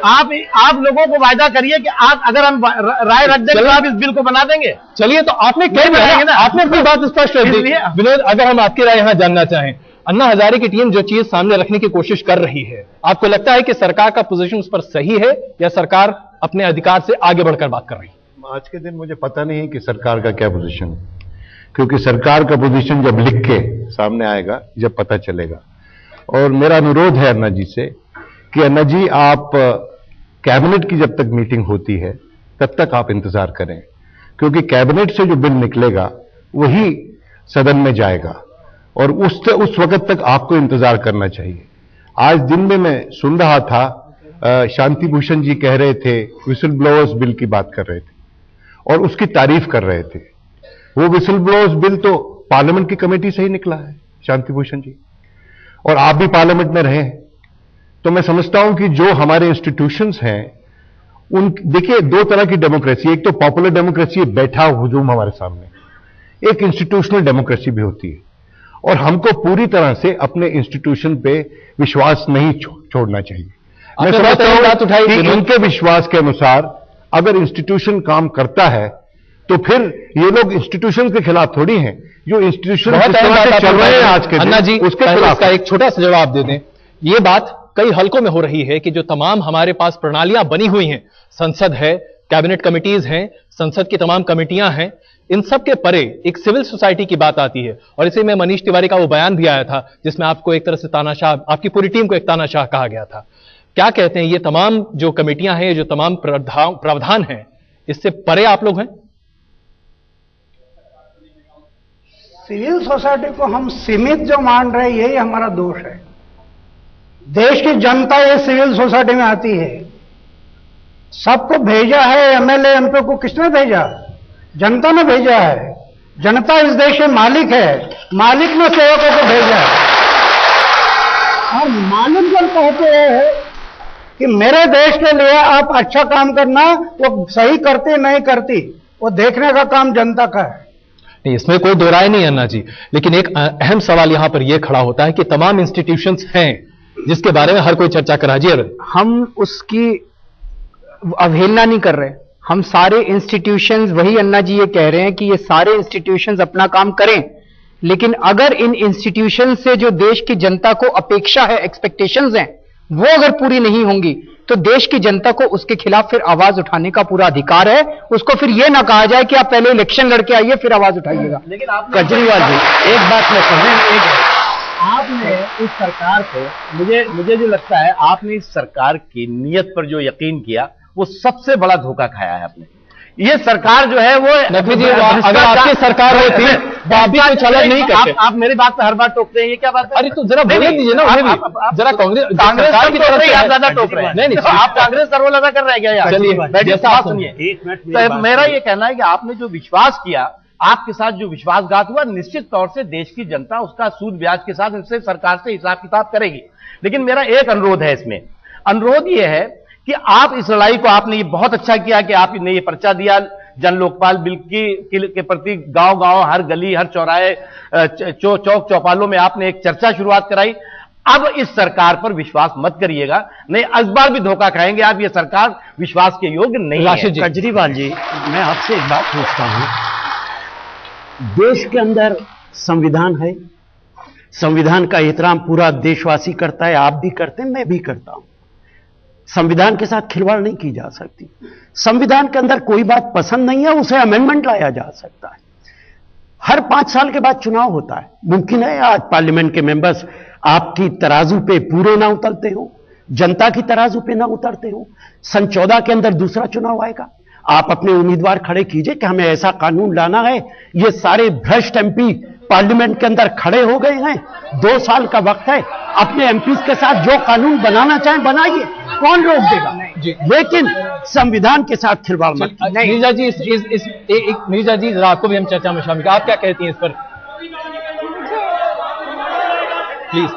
आप लोगों को वायदा करिए कि आप अगर हम राय रख देंगे तो आप इस बिल को बना देंगे। चलिए, तो आपने कह दिया ना, आपने अपनी बात स्पष्ट रख दी। विनोद, अगर हम आपकी राय यहां जानना चाहें, अन्ना हजारे की टीम जो चीज सामने रखने की कोशिश कर रही है, आपको लगता है कि सरकार का पोजीशन उस पर सही है या सरकार अपने अधिकार से आगे बढ़कर बात कर रही है? आज के दिन मुझे पता नहीं है कि सरकार का क्या पोजीशन है, क्योंकि सरकार का पोजीशन जब लिख के सामने आएगा, जब पता चलेगा। और मेरा अनुरोध है अन्ना जी से कि अन्ना जी, आप कैबिनेट की जब तक मीटिंग होती है तब तक आप इंतजार करें, क्योंकि कैबिनेट से जो बिल निकलेगा वही सदन में जाएगा और उस वक्त तक आपको इंतजार करना चाहिए। आज दिन में मैं सुन रहा था, शांति भूषण जी कह रहे थे, विसल ब्लोअर्स बिल की बात कर रहे थे और उसकी तारीफ कर रहे थे। वो विसल ब्लोअर्स बिल तो पार्लियामेंट की कमेटी से ही निकला है शांति भूषण जी, और आप भी पार्लियामेंट में रहे हैं। तो मैं समझता हूं कि जो हमारे इंस्टीट्यूशंस हैं, उन देखिए, दो तरह की डेमोक्रेसी, एक तो पॉपुलर डेमोक्रेसी, बैठा हुजूम हमारे सामने, एक इंस्टीट्यूशनल डेमोक्रेसी भी होती है, और हमको पूरी तरह से अपने इंस्टीट्यूशन पे विश्वास नहीं छोड़ना चाहिए। मैं समझता हूं कि उनके विश्वास के अनुसार अगर इंस्टीट्यूशन काम करता है तो फिर ये लोग इंस्टीट्यूशन के खिलाफ थोड़ी हैं, जो इंस्टीट्यूशन चल रहे हैं आज के अन्ना जी, उसके खिलाफ का एक छोटा सा जवाब दे दें। ये बात कई हलकों में हो रही है कि जो तमाम हमारे पास प्रणालियां बनी हुई हैं, संसद है, कैबिनेट कमिटीज हैं, संसद की तमाम कमेटियां हैं, इन सब के परे एक सिविल सोसाइटी की बात आती है। और इसी में मनीष तिवारी का वो बयान भी आया था जिसमें आपको एक तरह से तानाशाह, आपकी पूरी टीम को एक तानाशाह कहा गया था। क्या कहते हैं, ये तमाम जो कमेटियां हैं, जो तमाम प्रावधान हैं, इससे परे आप लोग हैं? सिविल सोसाइटी को हम सीमित जो मान रहे हैं, यही हमारा दोष है। देश की जनता ये सिविल सोसाइटी में आती है, सबको भेजा है। एमएलए एमपी को किसने भेजा? जनता ने भेजा है। जनता इस देश के मालिक है, मालिक ने सेवकों को भेजा है। और मालिक जब कहते हैं कि मेरे देश के लिए आप अच्छा काम करना, वो सही करती नहीं करती, वो देखने का काम जनता का है। इसमें कोई दो राय नहीं अन्ना जी, लेकिन एक अहम सवाल यहां पर यह खड़ा होता है कि तमाम इंस्टीट्यूशंस हैं जिसके बारे में हर कोई चर्चा कर रहा है। जी, हम उसकी अवहेलना नहीं कर रहे। हम सारे इंस्टीट्यूशंस, वही अन्ना जी ये कह रहे हैं कि ये सारे इंस्टीट्यूशंस अपना काम करें, लेकिन अगर इन इंस्टीट्यूशंस से जो देश की जनता को अपेक्षा है, एक्सपेक्टेशंस हैं, वो अगर पूरी नहीं होंगी तो देश की जनता को उसके खिलाफ फिर आवाज उठाने का पूरा अधिकार है। उसको फिर यह ना कहा जाए कि आप पहले इलेक्शन लड़के आइए फिर आवाज उठाइएगा। लेकिन केजरीवाल जी, एक बात मैं कहूं, आपने इस सरकार को, मुझे जो लगता है, आपने इस सरकार की नीयत पर जो यकीन किया, वो सबसे बड़ा धोखा खाया है आपने। ये सरकार जो है वो, नकवी जी, अगर आपकी सरकार होती तो आप भी कुछ अलग नहीं करते। आप मेरी बात पर हर बार टोकते हैं, ये क्या बात है? अरे तो जरा बोलने दीजिए ना, जरा कांग्रेस सरकार की तरफ से आप ज्यादा टोक रहे हैं। नहीं, आप कांग्रेस का रोल अदा कर रहे हैं क्या यार? चलिए, सुनिए, मेरा ये कहना है कि आपने जो विश्वास किया, आपके साथ जो विश्वासघात हुआ, निश्चित तौर से देश की जनता उसका सूद ब्याज के साथ इससे सरकार से हिसाब किताब करेगी। लेकिन मेरा एक अनुरोध है इसमें, अनुरोध ये है कि आप इस लड़ाई को, आपने ये बहुत अच्छा किया कि आपने ये पर्चा दिया जन लोकपाल बिल के प्रति, गांव-गांव, हर गली, हर चौराहे, चौक चौपालों में आपने एक चर्चा शुरुआत कराई। अब इस सरकार पर विश्वास मत करिएगा, नहीं इस बार भी धोखा खाएंगे आप। ये सरकार विश्वास के योग्य नहीं है। केजरीवाल जी, मैं आपसे एक बात पूछता हूं, देश के अंदर संविधान है, संविधान का एहतराम पूरा देशवासी करता है, आप भी करते हैं, मैं भी करता हूं। संविधान के साथ खिलवाड़ नहीं की जा सकती। संविधान के अंदर कोई बात पसंद नहीं है, उसे अमेंडमेंट लाया जा सकता है। हर 5 साल के बाद चुनाव होता है। मुमकिन है आज पार्लियामेंट के मेंबर्स आपकी तराजू पे पूरे ना उतरते हो, जनता की तराजू पे ना उतरते हो। सन 14 के अंदर दूसरा चुनाव आएगा, आप अपने उम्मीदवार खड़े कीजिए कि हमें ऐसा कानून लाना है। ये सारे भ्रष्ट एमपी पार्लियामेंट के अंदर खड़े हो गए हैं, 2 साल का वक्त है, अपने एमपीज के साथ जो कानून बनाना चाहें बनाइए, कौन रोक देगा? लेकिन संविधान के साथ खिलवाड़ मत। मीर्जा जी, मीर्जा जी, आपको भी हम चर्चा में शामिल, आप क्या कहती हैं इस पर? प्लीज।